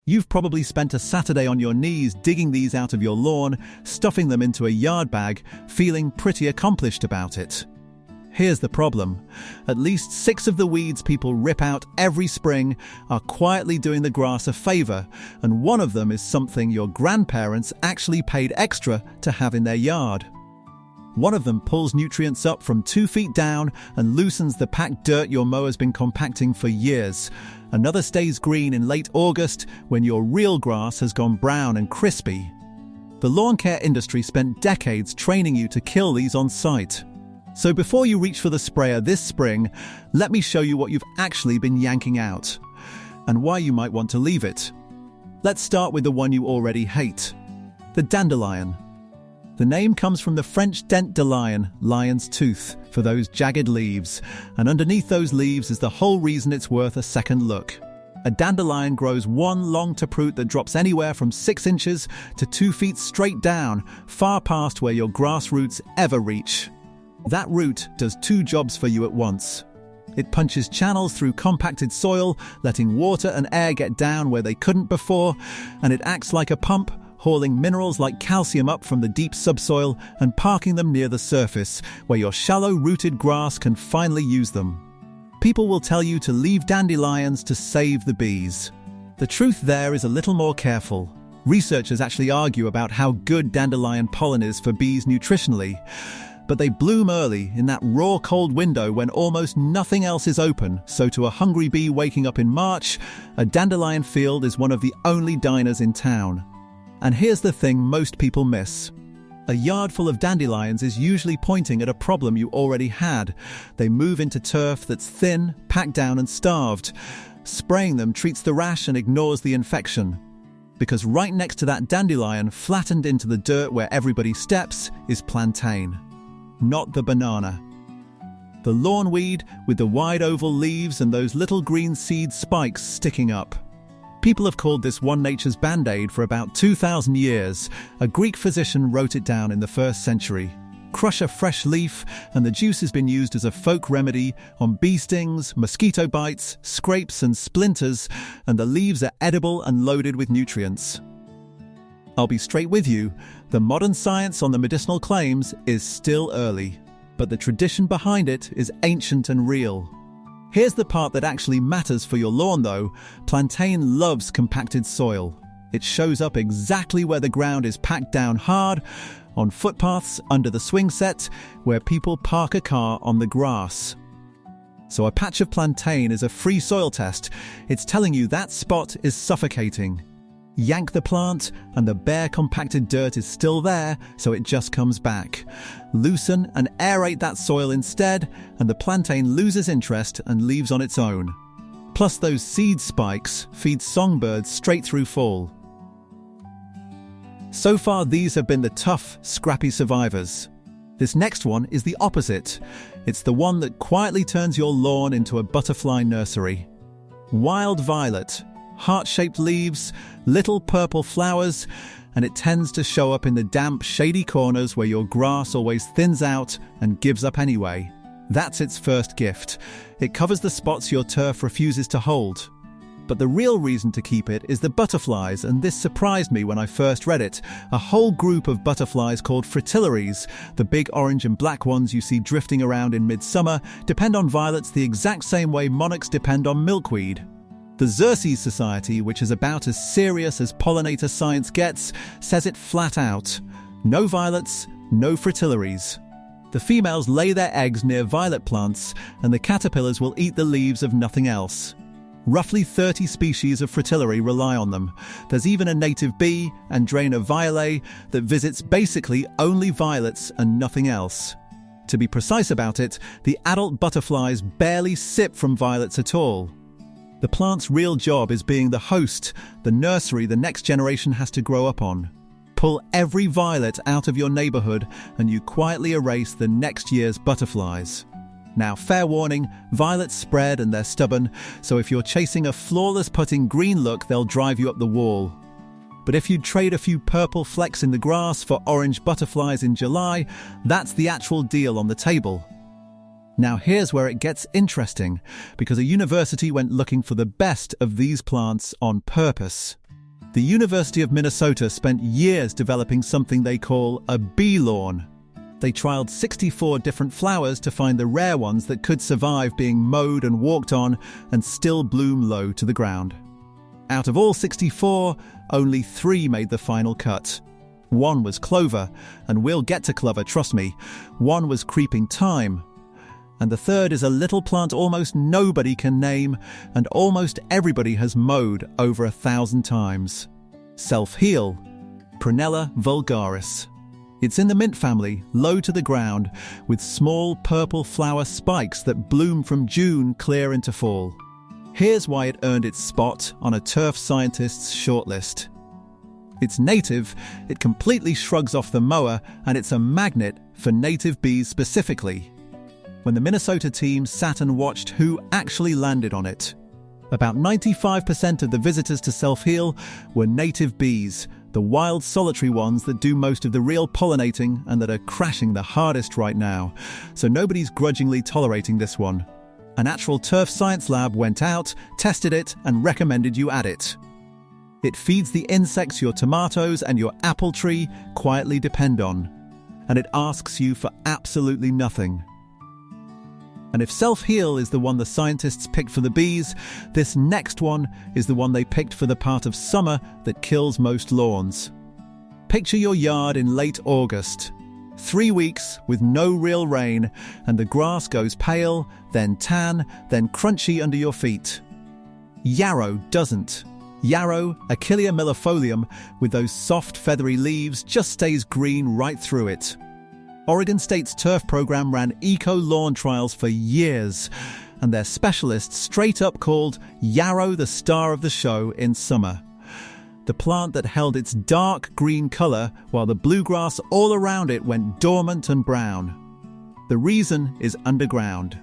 You've probably spent a Saturday on your knees digging these out of your lawn, stuffing them into a yard bag, feeling pretty accomplished about it. Here's the problem. At least 6 of the weeds people rip out every spring are quietly doing the grass a favor, and one of them is something your grandparents actually paid extra to have in their yard. One of them pulls nutrients up from 2 feet down and loosens the packed dirt your mower's been compacting for years. Another stays green in late August when your real grass has gone brown and crispy. The lawn care industry spent decades training you to kill these on site. So before you reach for the sprayer this spring, let me show you what you've actually been yanking out and why you might want to leave it. Let's start with the one you already hate, the dandelion. The name comes from the French dent de lion, lion's tooth, for those jagged leaves, and underneath those leaves is the whole reason it's worth a second look. A dandelion grows one long taproot that drops anywhere from 6 inches to 2 feet straight down, far past where your grass roots ever reach. That root does 2 jobs for you at once. It punches channels through compacted soil, letting water and air get down where they couldn't before, and it acts like a pump, hauling minerals like calcium up from the deep subsoil and parking them near the surface, where your shallow-rooted grass can finally use them. People will tell you to leave dandelions to save the bees. The truth there is a little more careful. Researchers actually argue about how good dandelion pollen is for bees nutritionally, but they bloom early in that raw cold window when almost nothing else is open, so to a hungry bee waking up in March, a dandelion field is one of the only diners in town. And here's the thing most people miss. A yard full of dandelions is usually pointing at a problem you already had. They move into turf that's thin, packed down and starved. Spraying them treats the rash and ignores the infection. Because right next to that dandelion, flattened into the dirt where everybody steps, is plantain. Not the banana. The lawn weed with the wide oval leaves and those little green seed spikes sticking up. People have called this one nature's band-aid for about 2,000 years. A Greek physician wrote it down in the 1st century. Crush a fresh leaf, and the juice has been used as a folk remedy on bee stings, mosquito bites, scrapes and splinters, and the leaves are edible and loaded with nutrients. I'll be straight with you, the modern science on the medicinal claims is still early, but the tradition behind it is ancient and real. Here's the part that actually matters for your lawn though. Plantain loves compacted soil. It shows up exactly where the ground is packed down hard, on footpaths, under the swing set, where people park a car on the grass. So a patch of plantain is a free soil test. It's telling you that spot is suffocating. Yank the plant, and the bare compacted dirt is still there, so it just comes back. Loosen and aerate that soil instead, and the plantain loses interest and leaves on its own. Plus those seed spikes feed songbirds straight through fall. So far these have been the tough, scrappy survivors. This next one is the opposite. It's the one that quietly turns your lawn into a butterfly nursery. Wild violet. Heart-shaped leaves, little purple flowers, and it tends to show up in the damp, shady corners where your grass always thins out and gives up anyway. That's its first gift. It covers the spots your turf refuses to hold. But the real reason to keep it is the butterflies, and this surprised me when I first read it. A whole group of butterflies called fritillaries, the big orange and black ones you see drifting around in midsummer, depend on violets the exact same way monarchs depend on milkweed. The Xerces Society, which is about as serious as pollinator science gets, says it flat out. No violets, no fritillaries. The females lay their eggs near violet plants, and the caterpillars will eat the leaves of nothing else. Roughly 30 species of fritillary rely on them. There's even a native bee, Andrena violae, that visits basically only violets and nothing else. To be precise about it, the adult butterflies barely sip from violets at all. The plant's real job is being the host, the nursery the next generation has to grow up on. Pull every violet out of your neighborhood and you quietly erase the next year's butterflies. Now, fair warning, violets spread and they're stubborn, so if you're chasing a flawless putting green look, they'll drive you up the wall. But if you trade a few purple flecks in the grass for orange butterflies in July, that's the actual deal on the table. Now here's where it gets interesting, because a university went looking for the best of these plants on purpose. The University of Minnesota spent years developing something they call a bee lawn. They trialed 64 different flowers to find the rare ones that could survive being mowed and walked on and still bloom low to the ground. Out of all 64, only 3 made the final cut. One was clover, and we'll get to clover, trust me. One was creeping thyme. And the third is a little plant almost nobody can name, and almost everybody has mowed over 1,000 times. Self-heal, Prunella vulgaris. It's in the mint family, low to the ground, with small purple flower spikes that bloom from June clear into fall. Here's why it earned its spot on a turf scientist's shortlist. It's native, it completely shrugs off the mower, and it's a magnet for native bees specifically. When the Minnesota team sat and watched who actually landed on it, about 95% of the visitors to Self-Heal were native bees, the wild solitary ones that do most of the real pollinating and that are crashing the hardest right now. So nobody's grudgingly tolerating this one. A natural turf science lab went out, tested it, and recommended you add it. It feeds the insects your tomatoes and your apple tree quietly depend on. And it asks you for absolutely nothing. And if Self-Heal is the one the scientists picked for the bees, this next one is the one they picked for the part of summer that kills most lawns. Picture your yard in late August. 3 weeks with no real rain, and the grass goes pale, then tan, then crunchy under your feet. Yarrow doesn't. Yarrow, Achillea millefolium, with those soft feathery leaves, just stays green right through it. Oregon State's turf program ran eco-lawn trials for years, and their specialists straight up called yarrow the star of the show in summer. The plant that held its dark green colour while the bluegrass all around it went dormant and brown. The reason is underground.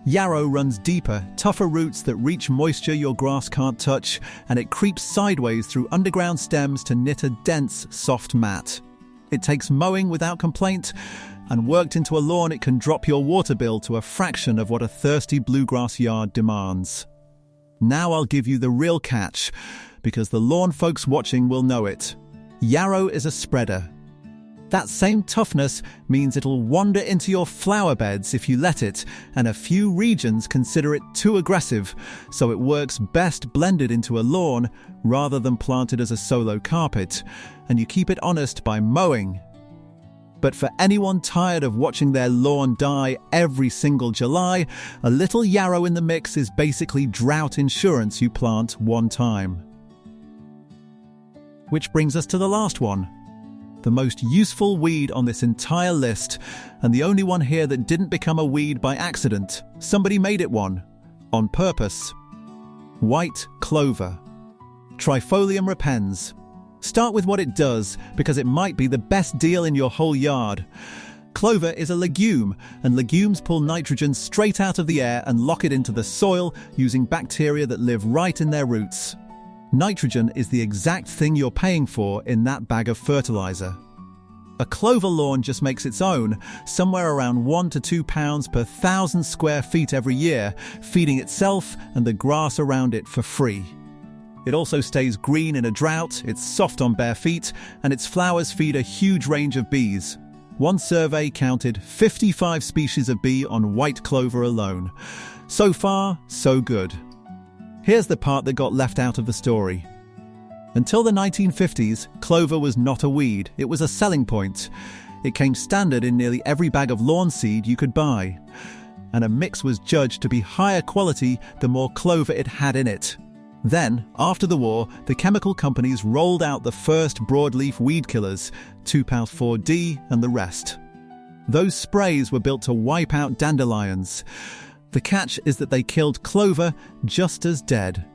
Yarrow runs deeper, tougher roots that reach moisture your grass can't touch, and it creeps sideways through underground stems to knit a dense, soft mat. It takes mowing without complaint, and worked into a lawn it can drop your water bill to a fraction of what a thirsty bluegrass yard demands. Now I'll give you the real catch, because the lawn folks watching will know it. Yarrow is a spreader. That same toughness means it'll wander into your flower beds if you let it, and a few regions consider it too aggressive, so it works best blended into a lawn rather than planted as a solo carpet, and you keep it honest by mowing. But for anyone tired of watching their lawn die every single July, a little yarrow in the mix is basically drought insurance you plant one time. Which brings us to the last one. The most useful weed on this entire list, and the only one here that didn't become a weed by accident. Somebody made it one, on purpose. White clover. Trifolium repens. Start with what it does, because it might be the best deal in your whole yard. Clover is a legume, and legumes pull nitrogen straight out of the air and lock it into the soil using bacteria that live right in their roots. Nitrogen is the exact thing you're paying for in that bag of fertilizer. A clover lawn just makes its own, somewhere around 1 to 2 pounds per 1,000 square feet every year, feeding itself and the grass around it for free. It also stays green in a drought, it's soft on bare feet, and its flowers feed a huge range of bees. One survey counted 55 species of bee on white clover alone. So far, so good. Here's the part that got left out of the story. Until the 1950s, clover was not a weed, it was a selling point. It came standard in nearly every bag of lawn seed you could buy. And a mix was judged to be higher quality the more clover it had in it. Then, after the war, the chemical companies rolled out the first broadleaf weed killers, 2,4-D and the rest. Those sprays were built to wipe out dandelions. The catch is that they killed clover just as dead.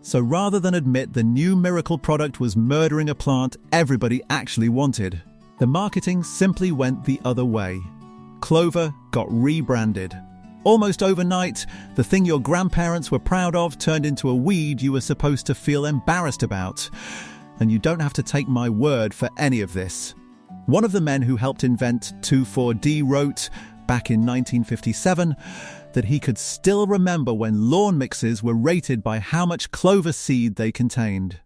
So rather than admit the new miracle product was murdering a plant everybody actually wanted, the marketing simply went the other way. Clover got rebranded. Almost overnight, the thing your grandparents were proud of turned into a weed you were supposed to feel embarrassed about. And you don't have to take my word for any of this. One of the men who helped invent 2,4-D wrote, back in 1957, that he could still remember when lawn mixes were rated by how much clover seed they contained.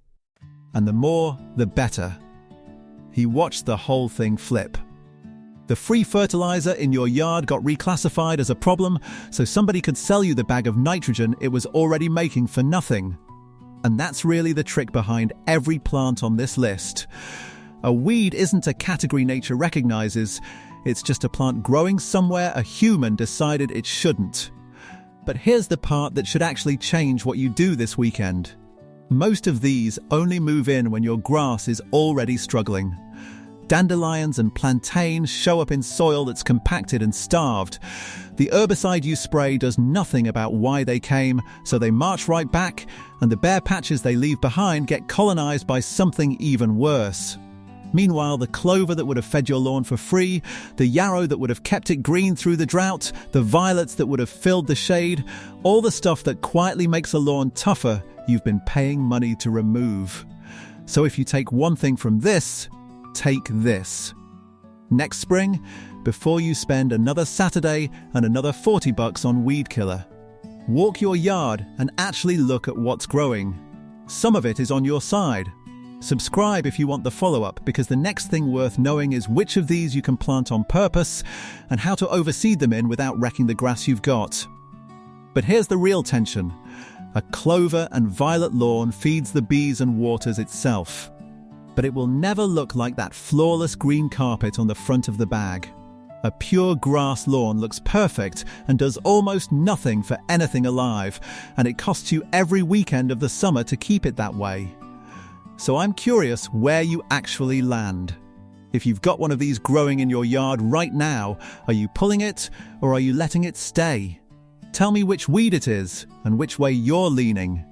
and the more, the better. He watched the whole thing flip. The free fertilizer in your yard got reclassified as a problem, so somebody could sell you the bag of nitrogen it was already making for nothing. And that's really the trick behind every plant on this list. A weed isn't a category nature recognizes, it's just a plant growing somewhere a human decided it shouldn't. But here's the part that should actually change what you do this weekend. Most of these only move in when your grass is already struggling. Dandelions and plantains show up in soil that's compacted and starved. The herbicide you spray does nothing about why they came, so they march right back, and the bare patches they leave behind get colonized by something even worse. Meanwhile, the clover that would have fed your lawn for free, the yarrow that would have kept it green through the drought, the violets that would have filled the shade, all the stuff that quietly makes a lawn tougher, you've been paying money to remove. So if you take one thing from this, take this. Next spring, before you spend another Saturday and another $40 on Weed Killer, walk your yard and actually look at what's growing. Some of it is on your side. Subscribe if you want the follow-up, because the next thing worth knowing is which of these you can plant on purpose and how to overseed them in without wrecking the grass you've got. But here's the real tension. A clover and violet lawn feeds the bees and waters itself. But it will never look like that flawless green carpet on the front of the bag. A pure grass lawn looks perfect and does almost nothing for anything alive, and it costs you every weekend of the summer to keep it that way. So I'm curious where you actually land. If you've got one of these growing in your yard right now, are you pulling it or are you letting it stay? Tell me which weed it is and which way you're leaning.